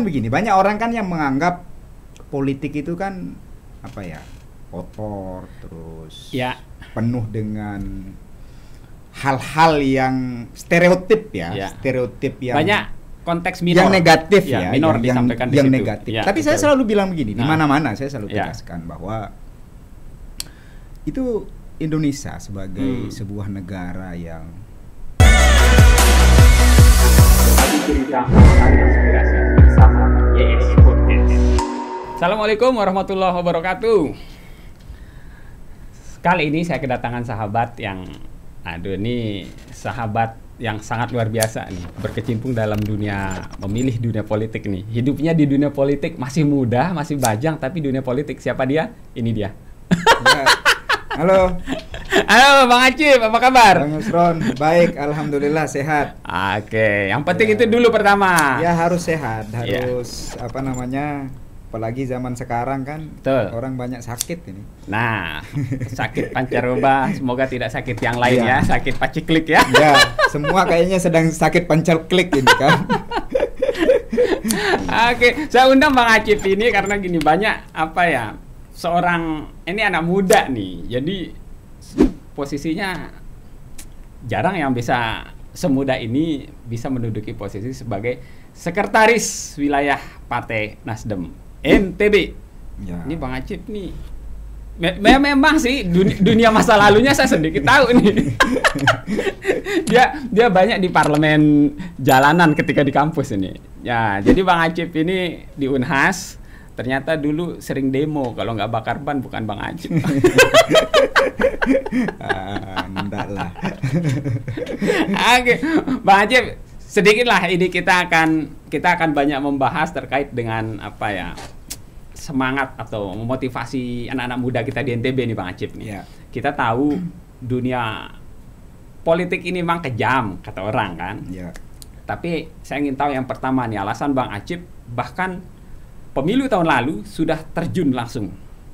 Begini, banyak orang kan yang menganggap politik itu kan apa ya, kotor, terus Ya. penuh dengan hal-hal yang stereotip ya, Ya. stereotip yang Banyak konteks minor. yang negatif Ya, ya, minor yang disampaikan di yang situ. negatif. Ya, Tapi saya betul. selalu bilang begini, di Nah. mana-mana saya selalu Ya. tegaskan bahwa itu Indonesia sebagai sebuah negara yang Assalamualaikum warahmatullahi wabarakatuh. Kali ini saya kedatangan sahabat yang, ini sahabat yang sangat luar biasa nih, berkecimpung dalam dunia, memilih dunia politik nih. Hidupnya di dunia politik, masih muda, masih bajang, tapi dunia politik. Siapa dia? Ini dia. ya. Halo, Halo Bang Acip, apa kabar? Bang Yusron, baik, alhamdulillah sehat. Oke, yang penting itu dulu pertama. Ya harus sehat, harus apa namanya? Apalagi zaman sekarang kan Betul. orang banyak sakit ini. Nah, sakit pancaroba, semoga tidak sakit yang lain Iya. ya, sakit paciklik ya. Ya, semua kayaknya sedang sakit pancal klik ini kan. Oke, saya undang Bang Acip ini karena gini, banyak apa ya, seorang ini anak muda nih, jadi posisinya jarang yang bisa semudah ini bisa menduduki posisi sebagai sekretaris wilayah Partai Nasdem NTB. Ya. Ini Bang Acip nih, memang sih dunia masa lalunya saya sedikit tahu nih. dia banyak di parlemen jalanan ketika di kampus ini. Ya, jadi Bang Acip ini di Unhas ternyata dulu sering demo, kalau nggak bakar ban bukan Bang Acip. Enggak lah. Oke, Bang Acip, sedikit lah ini kita akan banyak membahas terkait dengan apa ya, semangat atau memotivasi anak-anak muda kita di NTB nih Bang Acip nih. Ya. Kita tahu dunia politik ini memang kejam kata orang kan. Ya. Tapi saya ingin tahu yang pertama nih, alasan Bang Acip bahkan pemilu tahun lalu sudah terjun langsung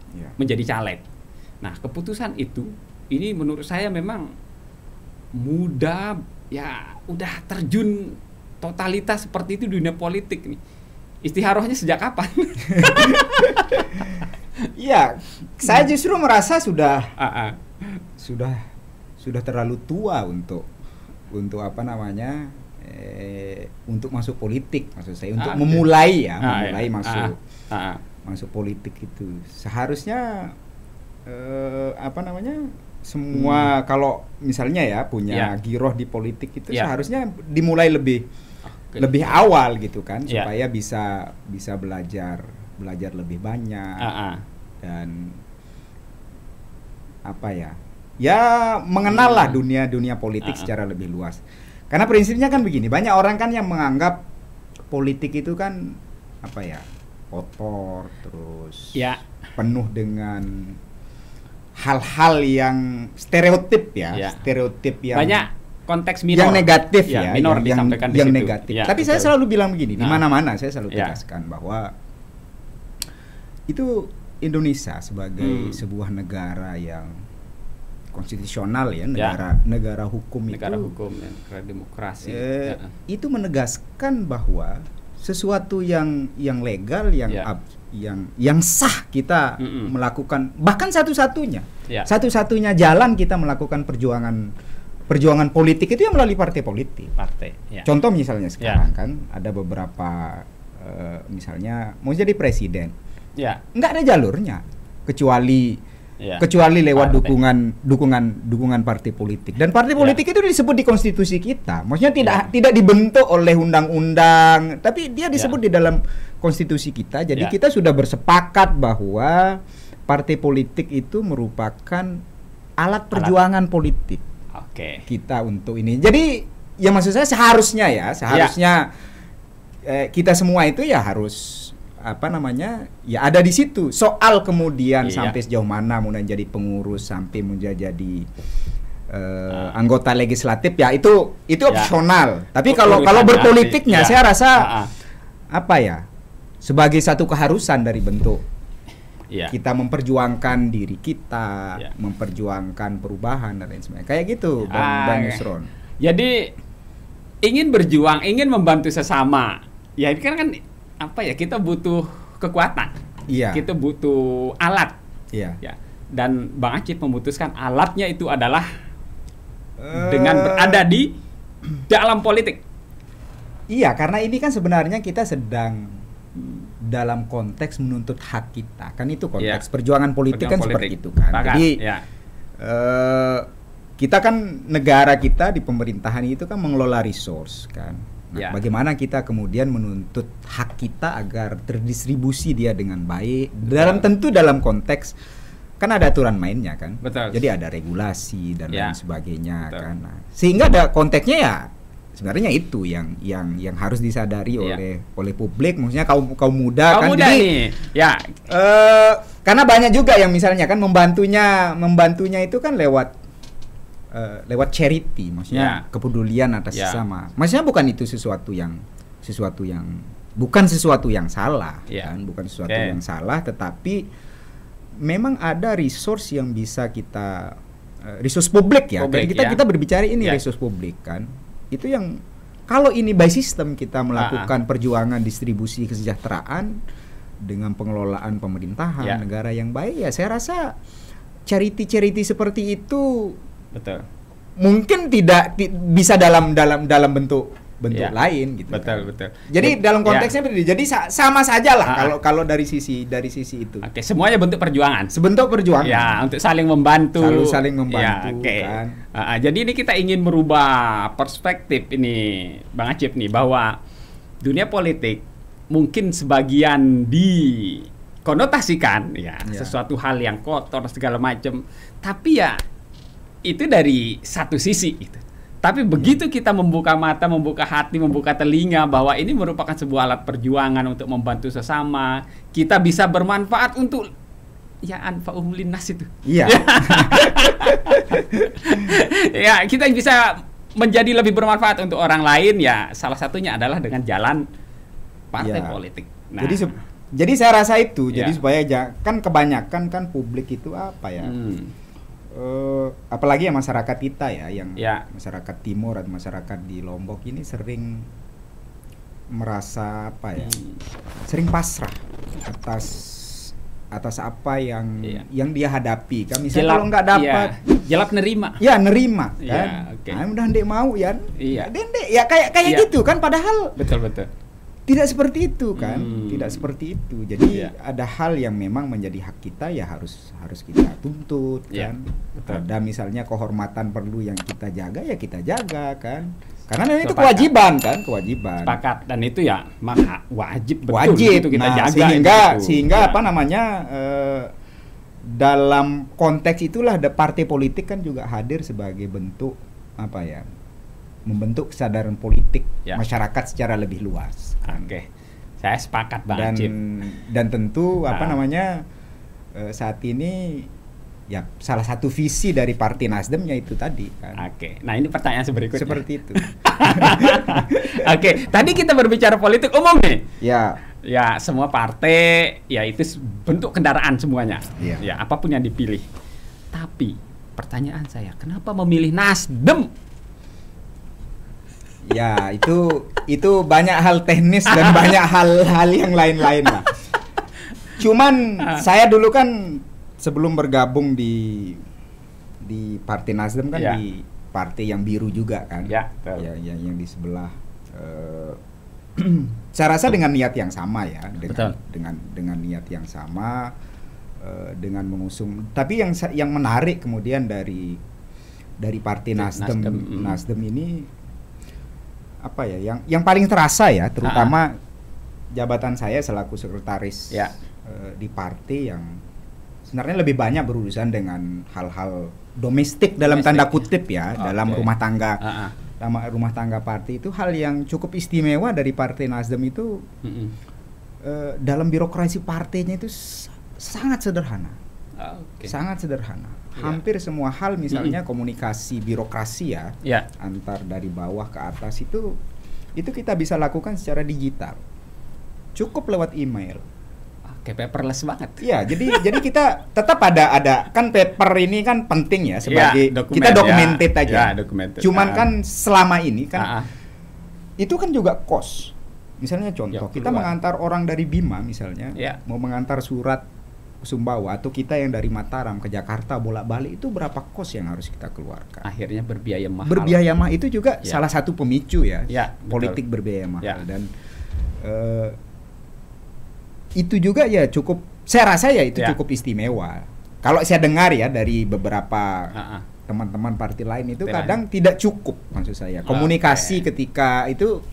Ya. menjadi caleg. Nah, keputusan itu ini menurut saya memang muda ya, udah terjun totalitas seperti itu di dunia politik nih. Istiharohnya sejak kapan? Iya, saya justru merasa sudah Ah, ah. sudah terlalu tua untuk apa namanya, untuk masuk politik, maksud saya untuk memulai ya, memulai masuk politik itu. Seharusnya apa namanya, semua kalau misalnya ya punya giroh di politik itu seharusnya dimulai lebih awal gitu kan, supaya bisa belajar lebih banyak dan apa ya mengenal lah dunia politik secara lebih luas. Karena prinsipnya kan begini, banyak orang kan yang menganggap politik itu kan apa ya, kotor, terus penuh dengan hal-hal yang stereotip ya, stereotip yang banyak konteks minor, yang negatif ya, minor yang disampaikan di yang situ. negatif. Ya, tapi betul. saya selalu bilang begini, di mana-mana saya selalu tegaskan bahwa itu Indonesia sebagai sebuah negara yang konstitusional ya, negara hukum, negara itu hukum dan negara demokrasi. Itu menegaskan bahwa sesuatu yang legal, yang sah kita melakukan, bahkan satu-satunya jalan kita melakukan perjuangan politik itu yang melalui partai politik. Contoh misalnya sekarang kan ada beberapa misalnya mau jadi presiden, nggak ada jalurnya kecuali lewat dukungan partai politik, dan partai politik itu disebut di konstitusi kita, maksudnya tidak dibentuk oleh undang-undang, tapi dia disebut di dalam konstitusi kita. Jadi kita sudah bersepakat bahwa partai politik itu merupakan alat perjuangan politik kita untuk ini. Jadi ya maksud saya seharusnya kita semua itu ya harus apa namanya, ya ada di situ. Soal kemudian sampai sejauh mana mau jadi pengurus, sampai mau jadi anggota legislatif ya itu opsional. Tapi kalau berpolitiknya saya rasa apa ya, sebagai satu keharusan dari bentuk kita memperjuangkan diri kita, memperjuangkan perubahan dan lain sebagainya. Kayak gitu Bang Yusron. Jadi ingin berjuang, ingin membantu sesama. Ya ini kan apa ya, kita butuh kekuatan. Iya. Kita butuh alat. Iya. Ya. Dan Bang Acip memutuskan alatnya itu adalah dengan berada di dalam politik. Iya, karena ini kan sebenarnya kita sedang dalam konteks menuntut hak kita. Kan itu konteks perjuangan politik kan seperti itu kan. Pakat. Jadi ya. Kita kan negara kita di pemerintahan itu kan mengelola resource kan. Nah, bagaimana kita kemudian menuntut hak kita agar terdistribusi dia dengan baik. Tentu dalam konteks kan ada aturan mainnya kan. Betul. Jadi ada regulasi dan lain sebagainya. Betul. Kan. Nah, sehingga ada konteksnya ya sebenarnya itu yang harus disadari oleh publik, maksudnya kaum muda kan. Muda jadi nih. Ya. Karena banyak juga yang misalnya kan membantunya itu kan lewat charity, maksudnya kepedulian atas sesama. Maksudnya bukan itu sesuatu yang bukan sesuatu yang salah, kan? Bukan sesuatu yang salah, tetapi memang ada resource yang bisa kita resource publik ya. Kita berbicara ini resource publik kan. Itu yang kalau ini by system kita melakukan perjuangan distribusi kesejahteraan dengan pengelolaan pemerintahan negara yang baik, ya saya rasa charity seperti itu mungkin tidak bisa dalam bentuk lain gitu. Betul. Jadi dalam konteksnya jadi sama saja lah kalau dari sisi itu. Oke, semuanya bentuk perjuangan. Sebentuk perjuangan. Ya, untuk saling membantu. Saling membantu kan. Jadi ini kita ingin merubah perspektif ini Bang Acip nih, bahwa dunia politik mungkin sebagian dikonotasikan sesuatu hal yang kotor segala macam. Tapi ya itu dari satu sisi itu. Tapi begitu kita membuka mata, membuka hati, membuka telinga bahwa ini merupakan sebuah alat perjuangan untuk membantu sesama, kita bisa bermanfaat untuk anfa'uhum linnas itu. Iya. Ya, kita bisa menjadi lebih bermanfaat untuk orang lain, ya salah satunya adalah dengan jalan partai politik. Nah, jadi saya rasa itu, jadi supaya kan kebanyakan kan publik itu apa ya? Apalagi masyarakat kita yang masyarakat timur atau masyarakat di Lombok ini sering merasa sering pasrah atas apa yang dia hadapi kan, misalnya kalau nggak dapat jelap nerima kan, udah ndek mau dendek kayak gitu kan, padahal betul tidak seperti itu kan, tidak seperti itu. Jadi ada hal yang memang menjadi hak kita, ya harus kita tuntut kan. Ada misalnya kehormatan perlu yang kita jaga, ya kita jaga kan. Karena memang itu kewajiban kan, kewajiban. Sepakat, dan itu maka wajib itu kita jaga. Sehingga dalam konteks itulah partai politik kan juga hadir sebagai bentuk membentuk kesadaran politik masyarakat secara lebih luas. Oke, saya sepakat banget. Dan tentu saat ini salah satu visi dari Partai Nasdem itu tadi kan. Oke, nah ini pertanyaan berikutnya. Seperti itu. Oke, tadi kita berbicara politik umum nih. Ya, semua partai itu bentuk kendaraan semuanya. Ya, apapun yang dipilih. Tapi pertanyaan saya, kenapa memilih Nasdem? Ya, itu banyak hal teknis dan banyak hal yang lain-lain lah. Cuman saya dulu kan sebelum bergabung di Partai Nasdem kan di partai yang biru juga kan. Yang di sebelah. Saya rasa dengan niat yang sama dengan niat yang sama, dengan mengusung. Tapi yang menarik kemudian dari Partai Nasdem ini yang paling terasa terutama jabatan saya selaku sekretaris di partai yang sebenarnya lebih banyak berurusan dengan hal-hal domestik dalam tanda kutip dalam rumah tangga partai. Itu hal yang cukup istimewa dari Partai Nasdem itu. Dalam birokrasi partainya itu sangat sederhana. Sangat sederhana. Hampir semua hal, misalnya komunikasi birokrasi antar dari bawah ke atas itu kita bisa lakukan secara digital. Cukup lewat email. Kayak paperless banget. Iya, jadi kita tetap ada kan paper ini kan penting sebagai kita documented aja. Cuman kan selama ini kan itu kan juga cost. Misalnya contoh, kita mengantar orang dari Bima misalnya, mau mengantar surat Sumbawa, atau kita yang dari Mataram ke Jakarta bolak-balik, itu berapa kos yang harus kita keluarkan? Akhirnya berbiaya mahal. Berbiaya mahal itu juga salah satu pemicu ya, politik betul. Berbiaya mahal. Dan itu juga ya cukup, saya rasa ya itu cukup istimewa. Kalau saya dengar ya dari beberapa teman-teman partai lain itu kadang tidak cukup, maksud saya komunikasi ketika itu.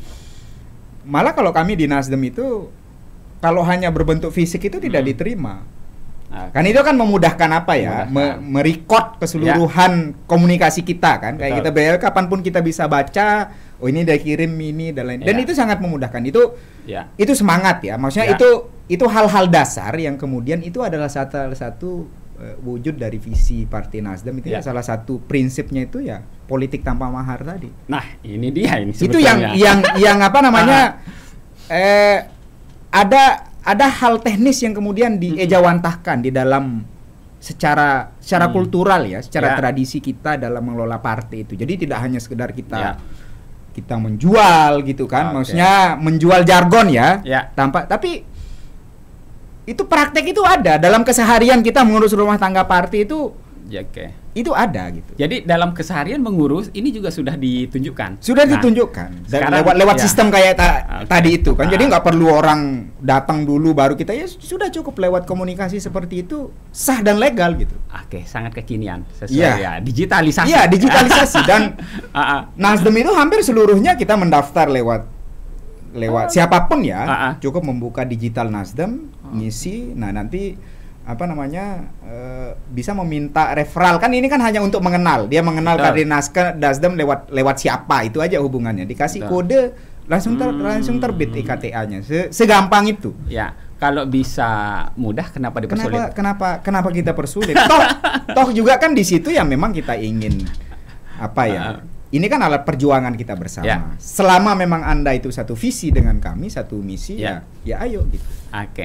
Malah kalau kami di Nasdem itu, kalau hanya berbentuk fisik itu tidak diterima. Kan itu kan memudahkan apa ya, merecord keseluruhan komunikasi kita kan. Kayak kita bayar kapanpun kita bisa baca, oh ini udah kirim ini dan lain. Dan itu sangat memudahkan. Itu semangat ya. Maksudnya itu hal-hal dasar yang kemudian itu adalah satu wujud dari visi Partai Nasdem itu salah satu prinsipnya itu ya politik tanpa mahar tadi. Nah, ini dia ini sebetulnya. Itu yang apa namanya ada hal teknis yang kemudian diejawantahkan di dalam secara kultural ya, secara tradisi kita dalam mengelola partai itu. Jadi tidak hanya sekedar kita menjual gitu kan, maksudnya menjual jargon ya, tapi itu praktek itu ada dalam keseharian kita mengurus rumah tangga partai itu. Itu ada gitu. Jadi dalam keseharian mengurus ini juga sudah ditunjukkan. Sudah ditunjukkan. Dan lewat sistem kayak tadi itu kan. Jadi nggak perlu orang datang dulu baru kita, ya sudah cukup lewat komunikasi seperti itu sah dan legal gitu. Sangat kekinian sesuai digitalisasi. Iya, digitalisasi dan Nasdem itu hampir seluruhnya kita mendaftar lewat siapapun ya, cukup membuka digital Nasdem, ngisi, nah nanti apa namanya bisa meminta referral, kan ini kan hanya untuk mengenal, dia mengenal kader Nasdem lewat siapa, itu aja hubungannya, dikasih kode langsung terbit IKTA-nya, segampang itu. Ya, kalau bisa mudah kenapa dipersulit? Kenapa kita persulit? toh juga kan di situ yang memang kita ingin apa ya? Ini kan alat perjuangan kita bersama. Selama memang Anda itu satu visi dengan kami, satu misi, ya ayo gitu.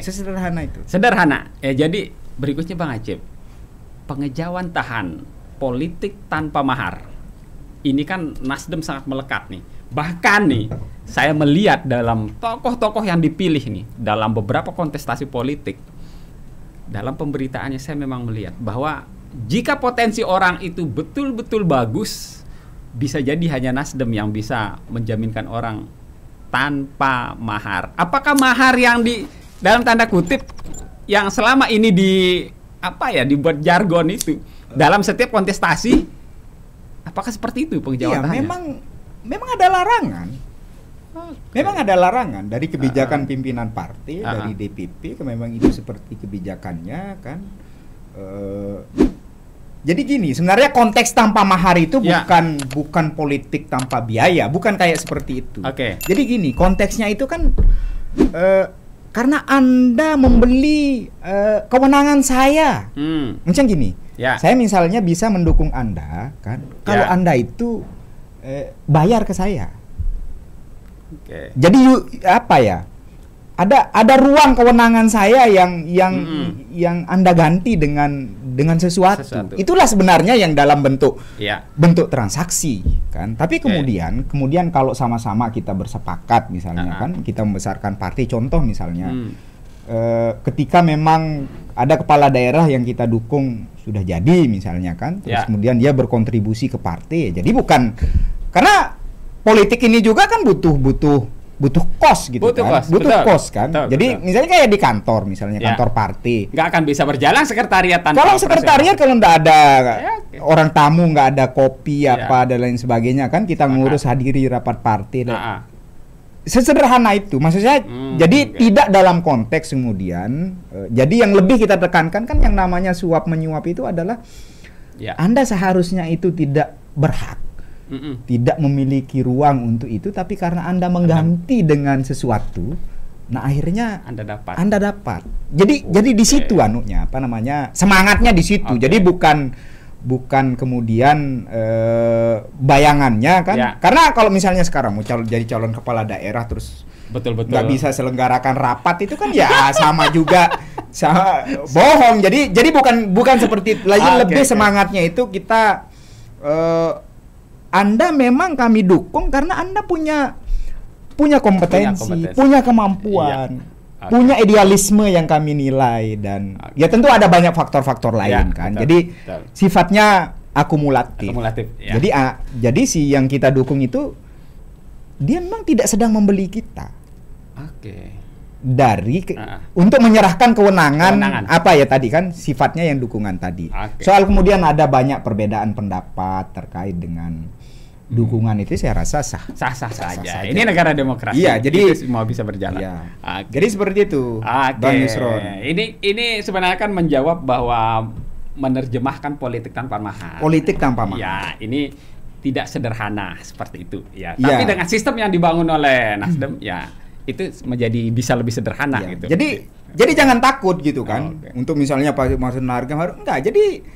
Sesederhana itu. Sederhana. Jadi berikutnya Bang Acep, pengejawantahan politik tanpa mahar. Ini kan Nasdem sangat melekat nih. Bahkan nih, saya melihat dalam tokoh-tokoh yang dipilih nih dalam beberapa kontestasi politik, dalam pemberitaannya saya memang melihat bahwa jika potensi orang itu betul-betul bagus, bisa jadi hanya Nasdem yang bisa menjaminkan orang tanpa mahar. Apakah mahar yang di dalam tanda kutip yang selama ini dibuat jargon itu dalam setiap kontestasi, apakah seperti itu pengejawantahannya? Iya, memang ada larangan. Memang ada larangan dari kebijakan pimpinan partai, dari DPP, memang itu seperti kebijakannya kan. Jadi gini, sebenarnya konteks tanpa mahar itu bukan politik tanpa biaya, bukan kayak seperti itu. Jadi gini, konteksnya itu kan karena Anda membeli kewenangan saya. Macam gini, saya misalnya bisa mendukung Anda kan, kalau Anda itu bayar ke saya. Jadi apa ya? Ada ruang kewenangan saya yang Anda ganti dengan sesuatu. Itulah sebenarnya yang dalam bentuk transaksi kan. Tapi kemudian kalau sama-sama kita bersepakat misalnya kan, kita membesarkan partai, contoh misalnya ketika memang ada kepala daerah yang kita dukung sudah jadi misalnya kan, terus kemudian dia berkontribusi ke partai. Jadi bukan karena politik ini juga kan butuh kos gitu, butuh kos kan. Jadi misalnya kayak di kantor misalnya, kantor partai nggak akan bisa berjalan sekretariat tanpa kalau sekretariat, kalau nggak ada orang tamu, nggak ada kopi apa dan lain sebagainya kan, kita ngurus hadiri rapat partai sesederhana itu maksud saya. Jadi tidak dalam konteks kemudian jadi yang lebih kita tekankan kan yang namanya suap menyuap itu adalah Anda seharusnya itu tidak berhak, tidak memiliki ruang untuk itu, tapi karena Anda mengganti dengan sesuatu, nah akhirnya Anda dapat. Jadi di situ semangatnya di situ. Jadi bukan kemudian bayangannya kan. Karena kalau misalnya sekarang mau jadi calon kepala daerah terus nggak bisa selenggarakan rapat, itu kan ya sama juga bohong. Jadi bukan seperti lebih semangatnya itu kita Anda memang kami dukung karena Anda punya punya kompetensi, punya kemampuan, punya idealisme yang kami nilai, dan ya tentu ada banyak faktor-faktor lain kan. Betul, jadi sifatnya akumulatif. Ya. Jadi si yang kita dukung itu dia memang tidak sedang membeli kita. Untuk menyerahkan kewenangan apa ya tadi kan sifatnya yang dukungan tadi. Soal kemudian ada banyak perbedaan pendapat terkait dengan dukungan itu saya rasa sah saja. Ini negara demokrasi. Iya, jadi semua bisa berjalan. Iya. Jadi seperti itu, Bang Yusron. Ini sebenarnya kan menjawab bahwa menerjemahkan politik tanpa mahar. Politik tanpa mahar. Ya, ini tidak sederhana seperti itu. Ya. Tapi dengan sistem yang dibangun oleh Nasdem, ya itu menjadi bisa lebih sederhana gitu. Jadi jangan takut gitu kan. Untuk misalnya Pak Maksud Nargam harus enggak. Jadi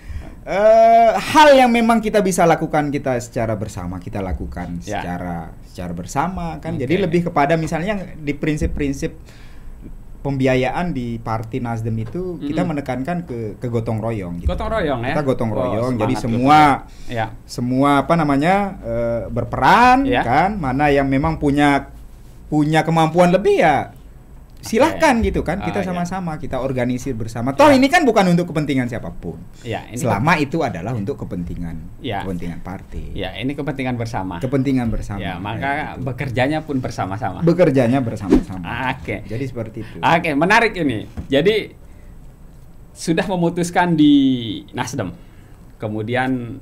hal yang memang kita bisa lakukan kita secara bersama, kita lakukan secara bersama kan. Jadi lebih kepada misalnya di prinsip-prinsip pembiayaan di Partai Nasdem itu kita menekankan ke gotong royong gitu. Gotong royong ya. Kita gotong royong. Jadi semua apa namanya berperan kan, mana yang memang punya kemampuan lebih ya silahkan gitu kan, kita sama-sama kita organisir bersama. Toh ini kan bukan untuk kepentingan siapapun. Ini selama itu adalah untuk kepentingan partai. Ya, ini kepentingan bersama. Kepentingan bersama. Ya, maka bekerjanya pun bersama-sama. Jadi seperti itu. Menarik ini. Jadi sudah memutuskan di Nasdem. Kemudian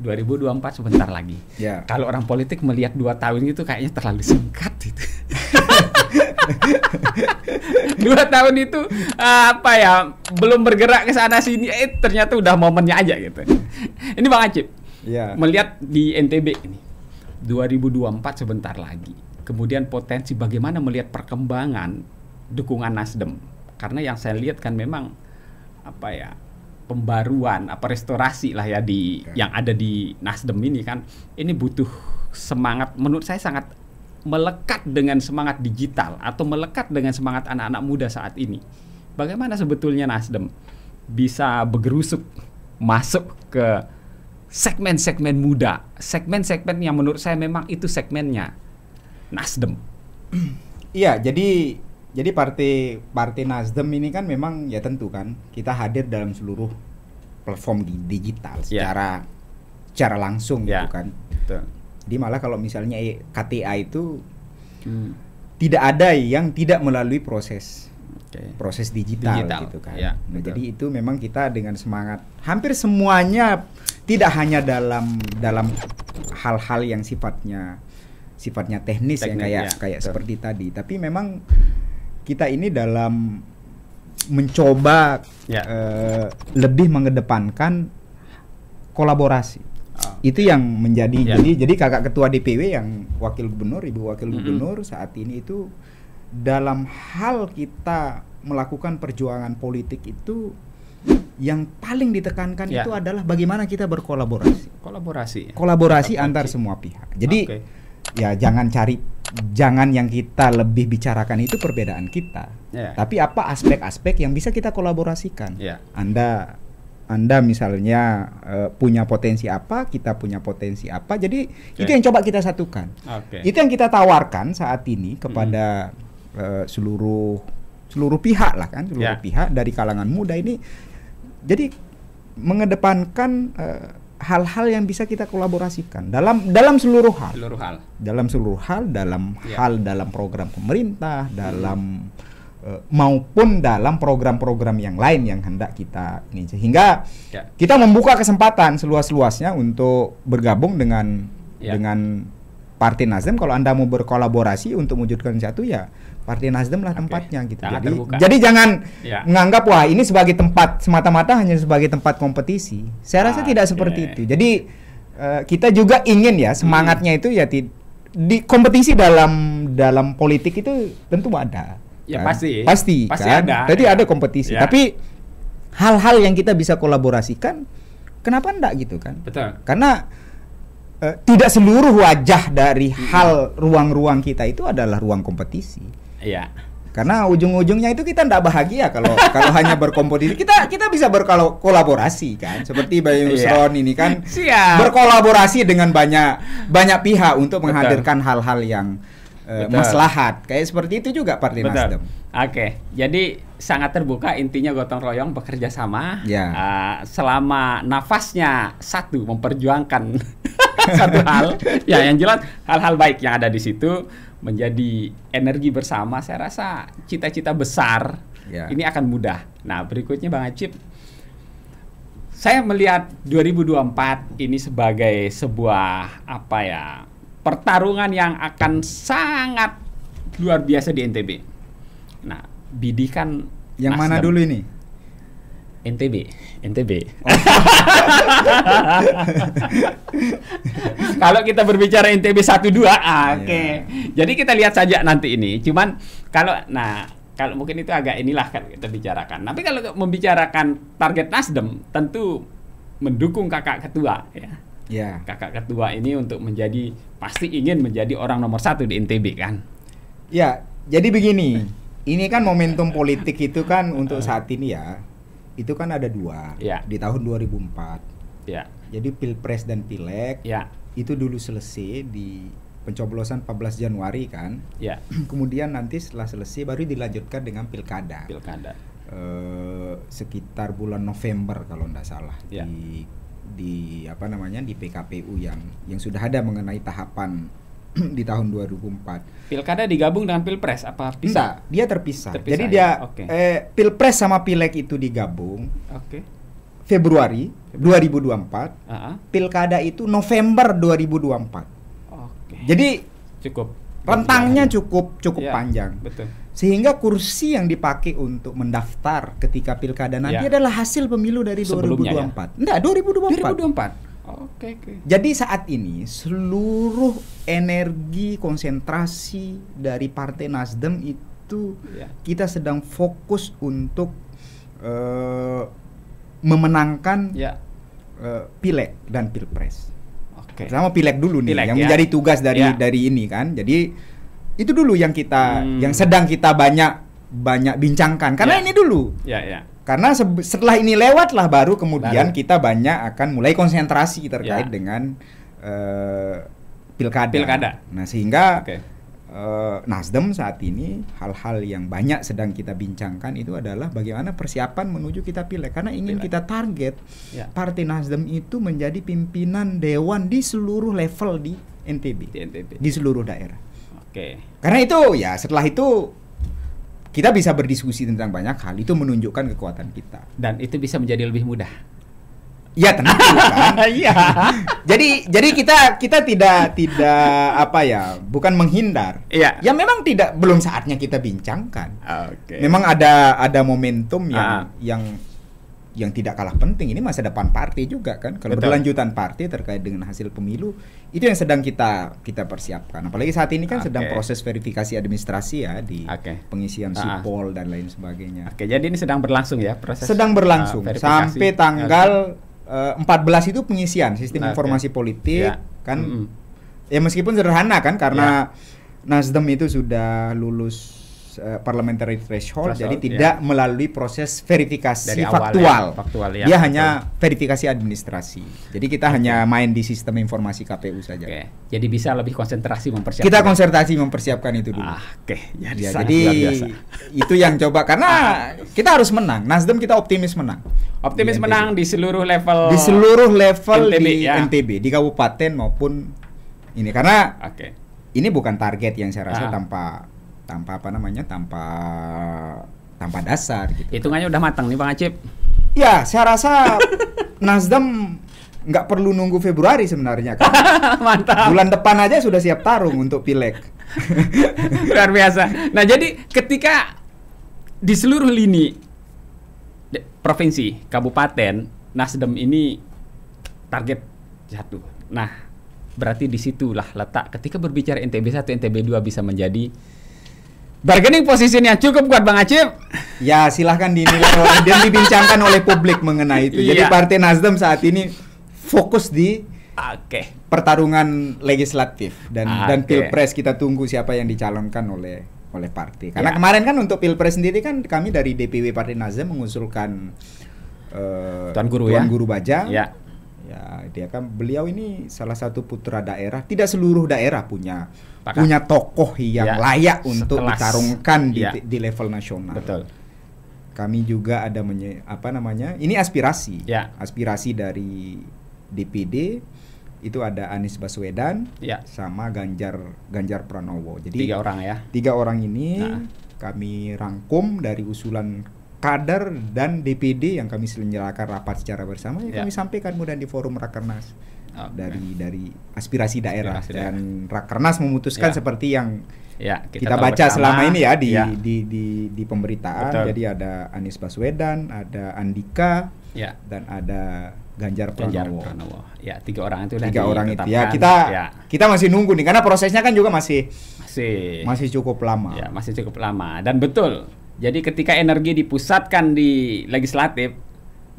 2024 sebentar lagi. Kalau orang politik melihat 2 tahun itu kayaknya terlalu singkat gitu. 2 tahun itu belum bergerak ke sana sini, ternyata udah momennya aja gitu. Ini Bang Acip, melihat di NTB ini 2024 sebentar lagi. Kemudian potensi bagaimana melihat perkembangan dukungan Nasdem? Karena yang saya lihat kan memang pembaruan, restorasi lah ya yang ada di Nasdem ini kan, ini butuh semangat. Menurut saya sangat melekat dengan semangat digital atau melekat dengan semangat anak-anak muda saat ini. Bagaimana sebetulnya Nasdem bisa bergerusuk masuk ke segmen-segmen muda, segmen-segmen yang menurut saya memang itu segmennya Nasdem. Iya, jadi partai Nasdem ini kan memang ya tentu kan kita hadir dalam seluruh platform digital secara langsung gitu kan. Betul. Jadi malah kalau misalnya KTA itu tidak ada yang tidak melalui proses digital gitu kan. Nah, jadi itu memang kita dengan semangat hampir semuanya, tidak hanya dalam hal-hal yang sifatnya teknis yang kayak seperti tadi, tapi memang kita ini dalam mencoba lebih mengedepankan kolaborasi. Itu yang menjadi jadi kakak ketua DPW yang ibu wakil gubernur saat ini itu dalam hal kita melakukan perjuangan politik itu yang paling ditekankan itu adalah bagaimana kita kolaborasi antar semua pihak. Jadi jangan yang kita lebih bicarakan itu perbedaan kita, tapi apa aspek-aspek yang bisa kita kolaborasikan. Anda misalnya punya potensi apa, kita punya potensi apa, jadi itu yang coba kita satukan. Itu yang kita tawarkan saat ini kepada seluruh pihak lah kan, pihak dari kalangan muda ini. Jadi mengedepankan hal-hal yang bisa kita kolaborasikan dalam seluruh hal. Dalam program pemerintah, maupun dalam program-program yang lain yang hendak kita ini, sehingga kita membuka kesempatan seluas-luasnya untuk bergabung dengan Partai Nasdem. Kalau Anda mau berkolaborasi untuk mewujudkan satu, ya Partai Nasdem lah tempatnya gitu. Jadi jangan menganggap wah ini sebagai tempat semata-mata hanya sebagai tempat kompetisi. Saya rasa tidak seperti itu. Jadi kita juga ingin semangatnya itu di kompetisi dalam politik itu tentu ada. Pasti kan? Ada. Jadi ada kompetisi. Tapi hal-hal yang kita bisa kolaborasikan, kenapa enggak gitu kan? Betul. Karena tidak seluruh wajah dari hal ruang-ruang kita itu adalah ruang kompetisi. Karena ujung-ujungnya itu kita enggak bahagia kalau hanya berkompetisi. Kita bisa berkolaborasi kan. Seperti Bang Yusron ini kan berkolaborasi dengan banyak pihak untuk menghadirkan hal-hal maslahat. Kayak seperti itu juga Partai Nasdem. Oke, jadi sangat terbuka, intinya gotong royong, bekerja sama. Ya. Selama nafasnya satu memperjuangkan satu hal, ya yang jelas hal-hal baik yang ada di situ menjadi energi bersama. Saya rasa cita-cita besar ini akan mudah. Nah, berikutnya Bang Acip, saya melihat 2024 ini sebagai sebuah pertarungan yang akan sangat luar biasa di NTB. Nah, bidikan yang Nasdem. Mana dulu ini? NTB. Oh. Kalau kita berbicara NTB 1-2, oke. Jadi kita lihat saja nanti ini. Cuman kalau mungkin itu agak inilah kan kita bicarakan. Tapi kalau membicarakan target Nasdem, tentu mendukung kakak ketua ya. Kakak ketua ini untuk pasti ingin menjadi orang nomor 1 di NTB kan. Ya, jadi begini. Ini kan momentum politik itu kan untuk saat ini itu kan ada 2 di tahun 2004. Ya. Jadi Pilpres dan Pileg itu dulu selesai di pencoblosan 14 Januari kan. Ya. Kemudian nanti setelah selesai baru dilanjutkan dengan Pilkada. Sekitar bulan November kalau tidak salah di PKPU yang sudah ada mengenai tahapan di tahun 2004. Pilkada digabung dengan Pilpres apa pisah? Enggak, dia terpisah. Jadi dia Pilpres sama Pileg itu digabung. Februari 2024. Pilkada itu November 2024. Jadi rentangnya cukup panjang. Betul. Sehingga kursi yang dipakai untuk mendaftar ketika Pilkada nanti adalah hasil pemilu dari 2024. Enggak, 2024. Oke. Jadi saat ini seluruh energi konsentrasi dari Partai Nasdem itu kita sedang fokus untuk memenangkan Pileg dan Pilpres. Pertama Pileg dulu nih, yang menjadi tugas dari ini kan. Jadi itu dulu yang yang sedang kita banyak bincangkan karena ini dulu. Karena setelah ini lewatlah baru kemudian kita banyak akan mulai konsentrasi terkait dengan pilkada. Nah, sehingga Nasdem saat ini hal-hal yang banyak sedang kita bincangkan itu adalah bagaimana persiapan menuju kita Pileg, karena ingin kita target Partai Nasdem itu menjadi pimpinan dewan di seluruh level di NTB. Di seluruh daerah. Karena itu setelah itu kita bisa berdiskusi tentang banyak hal, itu menunjukkan kekuatan kita. Dan itu bisa menjadi lebih mudah. Ya tentu kan. Jadi kita tidak bukan menghindar. Ya memang belum saatnya kita bincangkan. Memang ada momentum yang tidak kalah penting. Ini masa depan partai juga kan. Kalau berlanjutan partai terkait dengan hasil pemilu, itu yang sedang kita persiapkan. Apalagi saat ini kan sedang proses verifikasi administrasi di pengisian sipol dan lain sebagainya. Jadi ini sedang berlangsung ya proses. Sedang berlangsung sampai tanggal 14 itu pengisian sistem informasi politik kan. Ya meskipun sederhana kan karena Nasdem itu sudah lulus parliamentary threshold, jadi tidak melalui proses verifikasi dari faktual. Dia hanya verifikasi administrasi. Jadi kita hanya main di sistem informasi KPU saja. Jadi bisa lebih konsentrasi mempersiapkan. Kita konsentrasi mempersiapkan itu dulu. Jadi itu yang coba karena kita harus menang. Nasdem kita optimis menang. Menang di seluruh level. Di seluruh level NTB, di NTB, di kabupaten maupun ini karena ini bukan target yang saya rasa tanpa dasar gitu. Hitungannya udah matang nih Bang Acip. Ya, saya rasa Nasdem nggak perlu nunggu Februari sebenarnya kan. Mantap. Bulan depan aja sudah siap tarung untuk Pileg. Luar biasa. Nah, jadi ketika di seluruh lini provinsi, kabupaten, Nasdem ini target 1. Nah, berarti disitulah letak ketika berbicara NTB 1, NTB 2 bisa menjadi bargaining position yang cukup kuat Bang Acip. Ya silahkan dinilai dan dibincangkan oleh publik mengenai itu. Jadi Partai Nasdem saat ini fokus di pertarungan legislatif dan Pilpres. Kita tunggu siapa yang dicalonkan oleh partai. Karena kemarin kan untuk Pilpres sendiri kan kami dari DPW Partai Nasdem mengusulkan Tuan Guru Bajang. Ya, dia kan beliau ini salah satu putra daerah. Tidak seluruh daerah punya tokoh yang layak untuk ditarungkan di level nasional. Betul. Kami juga ada ini aspirasi. Aspirasi dari DPD itu ada Anies Baswedan sama Ganjar Pranowo. Jadi 3 orang ya. 3 orang ini kami rangkum dari usulan kader dan DPD yang kami selenggarakan rapat secara bersama, kami sampaikan kemudian di forum Rakernas dari aspirasi daerah. Dan Rakernas memutuskan seperti yang kita baca bersama, selama ini di pemberitaan. Betul. Jadi ada Anies Baswedan, ada Andika, dan ada Ganjar Pranowo. Ya, 3 orang itu. 3 orang itu ya. Kita masih nunggu nih karena prosesnya kan juga masih cukup lama. Ya, masih cukup lama. Dan betul. Jadi ketika energi dipusatkan di legislatif,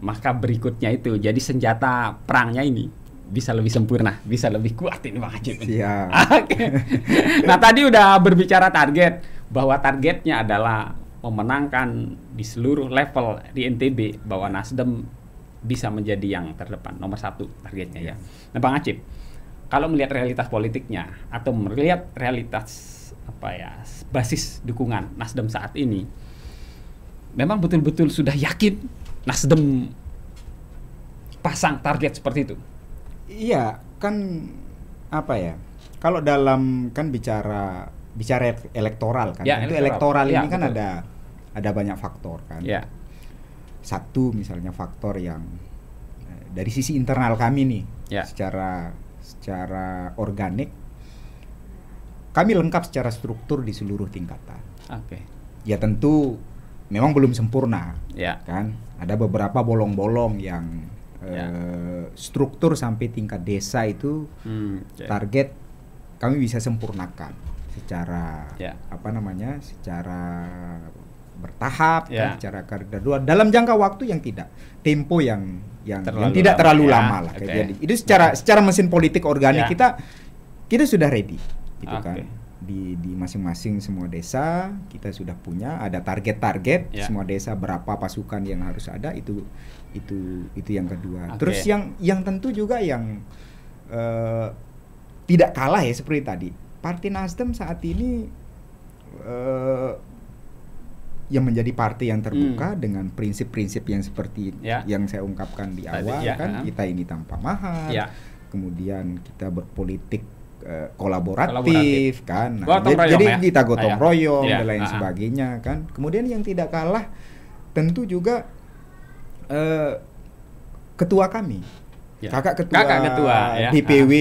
maka berikutnya itu jadi senjata perangnya ini bisa lebih sempurna, bisa lebih kuat ini Bang Hajib. Iya. Nah, tadi udah berbicara target, bahwa targetnya adalah memenangkan di seluruh level di NTB, bahwa Nasdem bisa menjadi yang terdepan, nomor 1 targetnya ya. Nah, Bang Hajib, kalau melihat realitas politiknya atau melihat realitas basis dukungan Nasdem saat ini, memang betul-betul sudah yakin Nasdem pasang target seperti itu? Iya, kan kalau dalam kan bicara elektoral kan, itu elektoral ini kan ada banyak faktor kan. Ya. Satu misalnya faktor yang dari sisi internal kami nih, secara organik kami lengkap secara struktur di seluruh tingkatan. Ya tentu memang belum sempurna, kan? Ada beberapa bolong-bolong yang struktur sampai tingkat desa itu target kami bisa sempurnakan secara secara bertahap, kan? Secara gradual dalam jangka waktu yang tidak tempo yang tidak terlalu lama lah. Jadi itu secara mesin politik organik kita sudah ready. Gitu kan, di masing-masing semua desa kita sudah punya ada target semua desa berapa pasukan yang harus ada, itu yang kedua. Terus yang tentu juga yang tidak kalah ya seperti tadi, Partai Nasdem saat ini yang menjadi partai yang terbuka dengan prinsip-prinsip yang seperti yang saya ungkapkan di awal kita ini tanpa mahar, kemudian kita berpolitik kolaboratif kan, jadi kita gotong royong dan lain sebagainya kan. Kemudian yang tidak kalah tentu juga ketua kami, kakak ketua DPW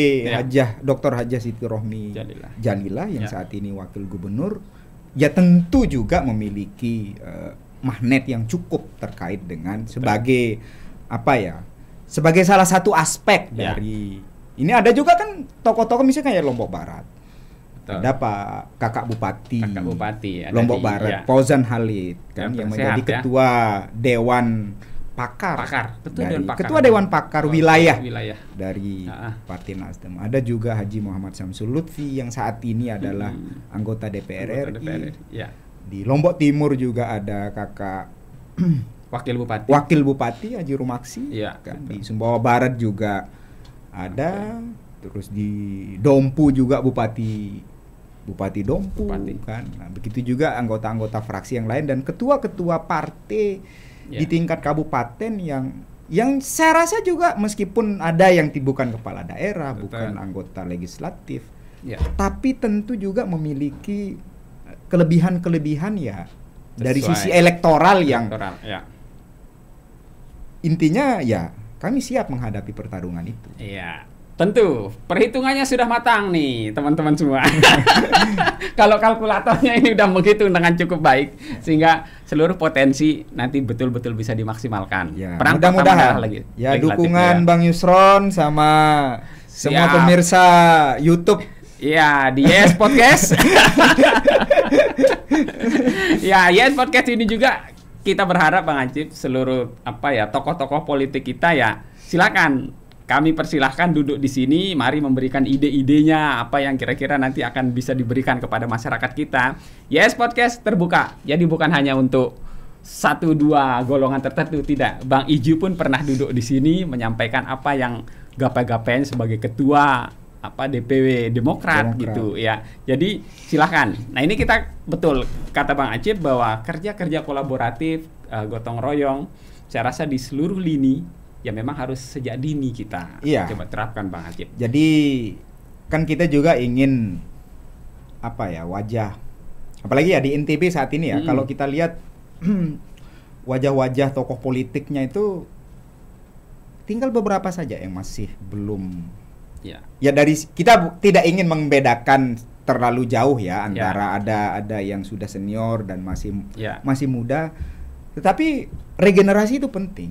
Dr. Hajah Siti Rohmi Jalilah yang saat ini wakil gubernur, ya tentu juga memiliki magnet yang cukup terkait dengan sebagai salah satu aspek dari ini. Ada juga kan tokoh-tokoh misalnya kayak Lombok Barat. Ada Pak Kakak Bupati Lombok Barat, Fauzan Khalid kan, yang menjadi ketua Dewan Pakar. Ketua Dewan Pakar wilayah dari Partai Nasdem. Ada juga Haji Muhammad Samsul Lutfi yang saat ini adalah anggota DPR RI. Di Lombok Timur juga ada Kakak Wakil Bupati Haji Rumaksi. Kan. Di Sumbawa Barat juga ada, terus di Dompu juga Bupati Dompu kan. Nah, begitu juga anggota-anggota fraksi yang lain dan ketua-ketua partai di tingkat kabupaten yang saya rasa juga meskipun ada yang bukan kepala daerah, bukan anggota legislatif, tapi tentu juga memiliki kelebihan-kelebihan dari sisi elektoral yang intinya kami siap menghadapi pertarungan itu. Iya, tentu perhitungannya sudah matang nih teman-teman semua. Kalau kalkulatornya ini udah menghitung dengan cukup baik sehingga seluruh potensi nanti betul-betul bisa dimaksimalkan. Mudah-mudahan dukungan Bang Yusron sama semua pemirsa YouTube di Yes Podcast. Yes Podcast ini juga kita berharap Bang Hajib seluruh tokoh-tokoh politik kita silakan kami persilahkan duduk di sini, mari memberikan ide-idenya apa yang kira-kira nanti akan bisa diberikan kepada masyarakat kita. Yes Podcast terbuka. Jadi bukan hanya untuk satu dua golongan tertentu, tidak. Bang Iju pun pernah duduk di sini menyampaikan apa yang gapai-gapain sebagai ketua DPW Demokrat gitu ya. Jadi silahkan. Nah ini kita betul kata Bang Acip bahwa kerja kolaboratif, gotong royong, saya rasa di seluruh lini ya memang harus sejak dini kita coba terapkan Bang Acip. Jadi kan kita juga ingin wajah, apalagi ya di NTB saat ini ya, kalau kita lihat wajah-wajah tokoh politiknya itu tinggal beberapa saja yang masih belum. Ya dari kita tidak ingin membedakan terlalu jauh ya antara ada yang sudah senior dan masih muda, tetapi regenerasi itu penting.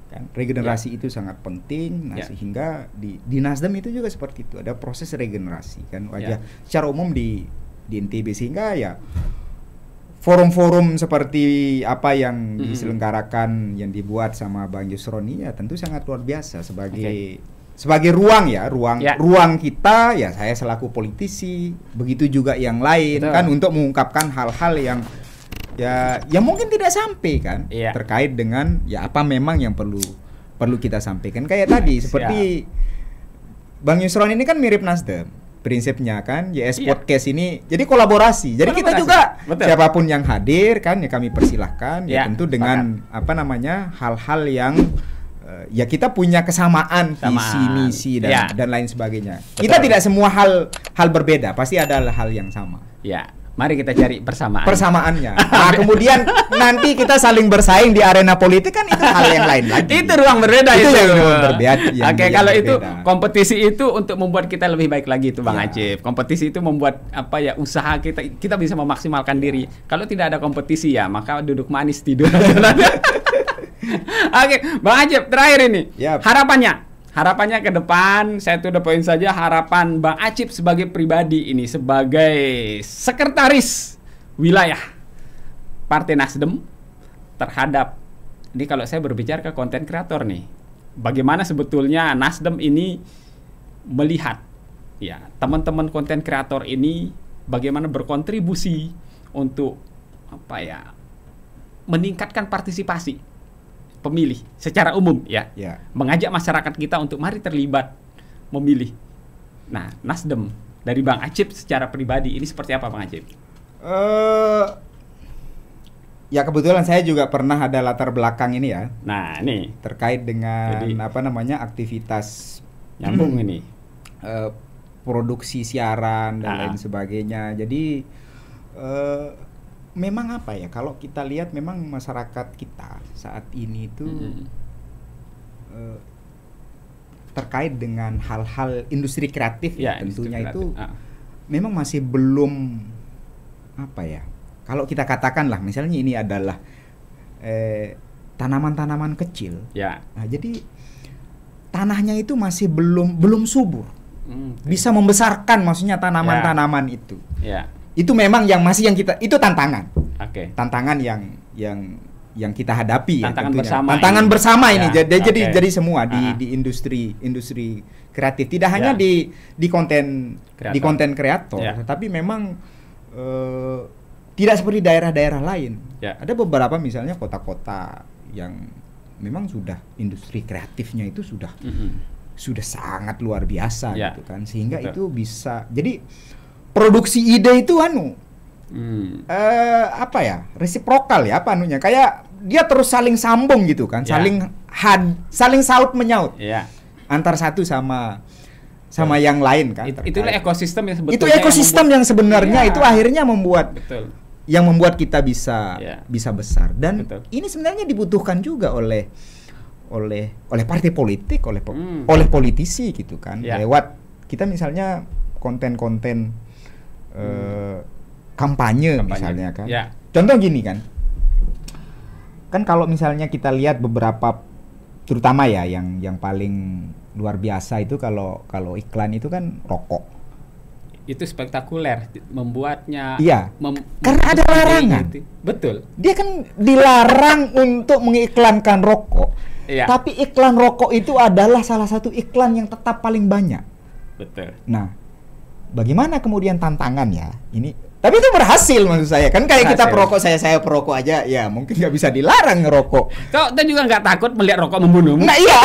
Kan? Regenerasi itu sangat penting. Nah sehingga di Nasdem itu juga seperti itu, ada proses regenerasi kan wajah secara umum di NTB, sehingga ya forum-forum seperti apa yang diselenggarakan yang dibuat sama Bang Yusroni ya tentu sangat luar biasa sebagai ruang kita ya, saya selaku politisi, begitu juga yang lain kan, untuk mengungkapkan hal-hal yang mungkin tidak sampai kan terkait dengan apa memang yang perlu kita sampaikan, kayak tadi seperti Bang Yusron ini kan mirip Nasdem prinsipnya kan, YS Podcast ini jadi kolaborasi. Jadi kita juga siapapun yang hadir kan ya kami persilahkan ya tentu dengan hal-hal yang ya kita punya kesamaan visi misi dan lain sebagainya. Kita tidak semua hal berbeda, pasti ada hal yang sama. Ya, mari kita cari persamaannya. Nah, kemudian nanti kita saling bersaing di arena politik kan itu hal yang lain lagi. Itu ruang berbeda itu. Ruang berbeda. Oke, kalau itu kompetisi itu untuk membuat kita lebih baik lagi itu Bang Acip. Kompetisi itu membuat usaha kita bisa memaksimalkan diri. Kalau tidak ada kompetisi ya maka duduk manis tidur. Oke, Bang Acip, terakhir ini harapannya ke depan, saya to the point saja, harapan Bang Acip sebagai pribadi ini, sebagai sekretaris wilayah Partai Nasdem terhadap, ini kalau saya berbicara ke konten kreator nih, bagaimana sebetulnya Nasdem ini melihat ya teman-teman konten kreator ini bagaimana berkontribusi untuk meningkatkan partisipasi pemilih secara umum mengajak masyarakat kita untuk mari terlibat memilih. Nah, Nasdem dari Bang Acip secara pribadi ini seperti apa Bang Acip? Ya kebetulan saya juga pernah ada latar belakang ini ya. Nah, ini terkait dengan aktivitas nyambung ini. Produksi siaran dan lain sebagainya. Jadi memang kalau kita lihat memang masyarakat kita saat ini itu terkait dengan hal-hal industri kreatif tentunya itu memang masih belum kalau kita katakanlah misalnya ini adalah tanaman-tanaman kecil. Nah, jadi tanahnya itu masih belum subur. Bisa membesarkan maksudnya tanaman-tanaman itu. Itu memang yang kita itu tantangan. Tantangan yang kita hadapi tantangan bersama ini. Jadi semua di industri kreatif, tidak hanya di konten kreator, tapi memang tidak seperti daerah-daerah lain. Ada beberapa misalnya kota-kota yang memang sudah industri kreatifnya itu sudah sangat luar biasa gitu kan, sehingga itu bisa jadi produksi ide itu resiprokal ya kayak dia terus saling sambung gitu kan, saling saut menyaut antar satu sama yang lain kan. Itulah ekosistem yang sebetulnya. Itu ekosistem yang sebenarnya itu akhirnya membuat kita bisa besar, dan ini sebenarnya dibutuhkan juga oleh partai politik, oleh politisi gitu kan, lewat kita misalnya konten-konten kampanye misalnya kan. Contoh gini kan kalau misalnya kita lihat beberapa, terutama ya yang paling luar biasa itu kalau iklan itu kan rokok. Itu spektakuler membuatnya. Karena ada larangan. Betul. Dia kan dilarang untuk mengiklankan rokok. Tapi iklan rokok itu adalah salah satu iklan yang tetap paling banyak. Betul. Nah, bagaimana kemudian tantangan ya? Ini Tapi itu berhasil maksud saya. Kan kayak kita perokok, saya perokok aja, ya mungkin nggak bisa dilarang ngerokok. Kau juga nggak takut melihat rokok membunuhmu? Nah iya.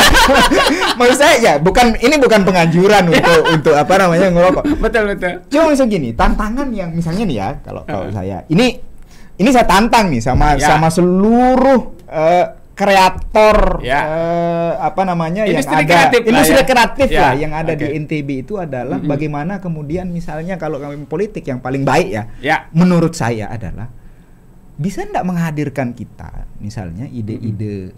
Maksud saya ya, ini bukan penganjuran untuk apa namanya ngerokok. Betul. Cuma segini, tantangan yang misalnya nih ya, kalau saya ini saya tantang nih sama seluruh kreator apa namanya industri yang ada industri kreatif ya, yang ada di NTB itu adalah bagaimana kemudian misalnya kalau kami politik yang paling baik menurut saya adalah bisa enggak menghadirkan kita misalnya ide-ide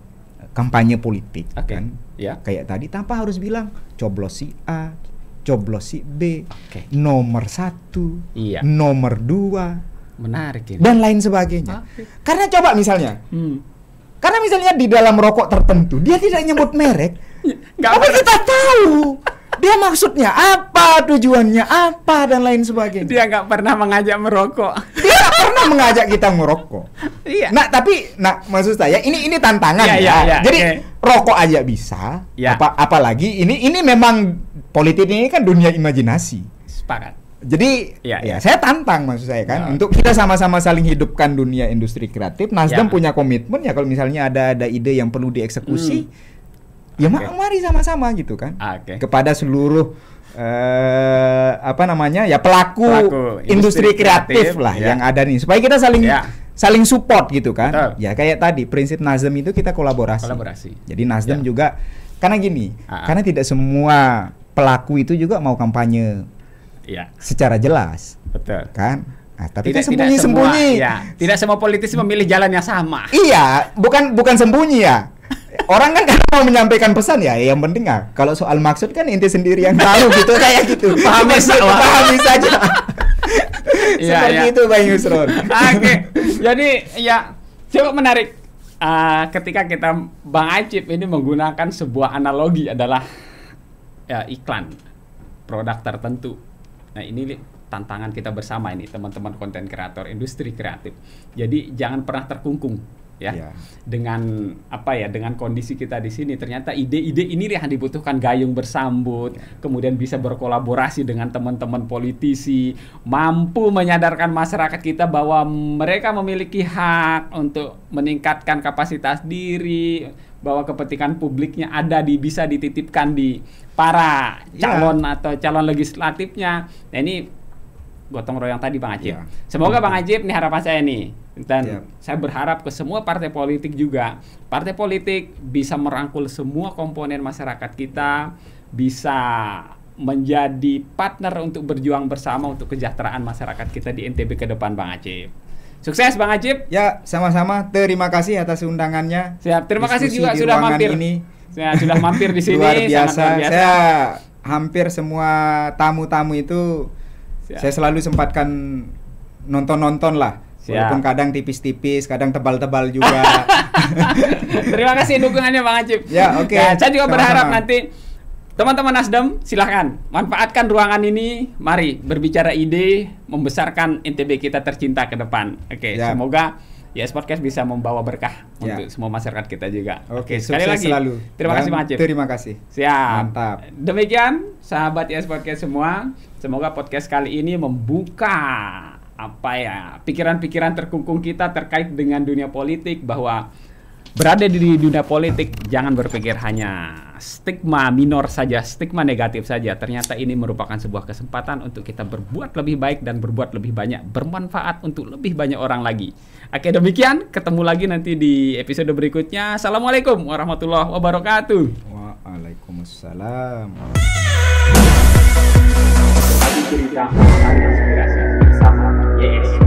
kampanye politik kan kayak tadi tanpa harus bilang coblos si A, coblos si B, nomor 1, nomor 2, menarik ini. Dan lain sebagainya. Karena coba misalnya karena misalnya di dalam rokok tertentu dia tidak nyebut merek, tapi kita tahu dia maksudnya apa, tujuannya apa dan lain sebagainya. Dia nggak pernah mengajak merokok. Dia nggak pernah mengajak kita merokok. Iya. Nah maksud saya ini tantangan Jadi rokok aja bisa. Apalagi ini memang politik ini kan dunia imajinasi. Sepakat. Jadi saya tantang maksud saya kan untuk kita sama-sama saling hidupkan dunia industri kreatif. Nasdem punya komitmen ya kalau misalnya ada ide yang perlu dieksekusi mari sama-sama gitu kan kepada seluruh apa namanya pelaku industri kreatif lah yang ada nih supaya kita saling support gitu kan. Ya kayak tadi prinsip Nasdem itu kita kolaborasi. Jadi Nasdem juga karena gini karena tidak semua pelaku itu juga mau kampanye secara jelas, betul kan? Tapi tidak sembunyi-sembunyi. Tidak semua politisi memilih jalan yang sama. Iya, bukan sembunyi ya. Orang kan kalau mau menyampaikan pesan yang penting kalau soal maksud kan inti sendiri yang tahu gitu kayak gitu. Pahami saja. Seperti itu Bang Yusron. Oke. Jadi cukup menarik. Ketika kita Bang Acip ini menggunakan sebuah analogi adalah iklan produk tertentu. Nah ini tantangan kita bersama ini teman-teman konten kreator industri kreatif. Jadi jangan pernah terkungkung dengan dengan kondisi kita di sini. Ternyata ide-ide ini yang dibutuhkan gayung bersambut, kemudian bisa berkolaborasi dengan teman-teman politisi, mampu menyadarkan masyarakat kita bahwa mereka memiliki hak untuk meningkatkan kapasitas diri, bahwa kepentingan publiknya bisa dititipkan di para calon atau calon legislatifnya. Nah ini gotong royong tadi Bang Acip. Semoga Bang Acip nih harapan saya nih. Dan saya berharap ke semua partai politik juga. Partai politik bisa merangkul semua komponen masyarakat kita, bisa menjadi partner untuk berjuang bersama untuk kesejahteraan masyarakat kita di NTB ke depan Bang Acip. Sukses Bang Acip. Ya, sama-sama. Terima kasih atas undangannya. Siap. Terima kasih juga sudah mampir ini. Saya sudah mampir di sini. Luar biasa. Saya hampir semua tamu-tamu itu saya selalu sempatkan nonton lah. Walaupun kadang tipis-tipis, kadang tebal-tebal juga. Terima kasih dukungannya Bang Acip. Ya, oke. Saya juga berharap nanti teman-teman Nasdem silahkan manfaatkan ruangan ini. Mari berbicara ide, membesarkan NTB kita tercinta ke depan. Semoga YS Podcast bisa membawa berkah untuk semua masyarakat kita juga. Sekali lagi selalu. Terima kasih Bang Acip. Terima kasih. Siap. Mantap. Demikian sahabat YS Podcast semua. Semoga podcast kali ini membuka pikiran-pikiran terkungkung kita terkait dengan dunia politik, bahwa berada di dunia politik jangan berpikir hanya stigma minor saja, stigma negatif saja. Ternyata ini merupakan sebuah kesempatan untuk kita berbuat lebih baik dan berbuat lebih banyak, bermanfaat untuk lebih banyak orang lagi. Oke, demikian, ketemu lagi nanti di episode berikutnya. Assalamualaikum warahmatullahi wabarakatuh. Waalaikumsalam. Cerita inspirasi bersama YS.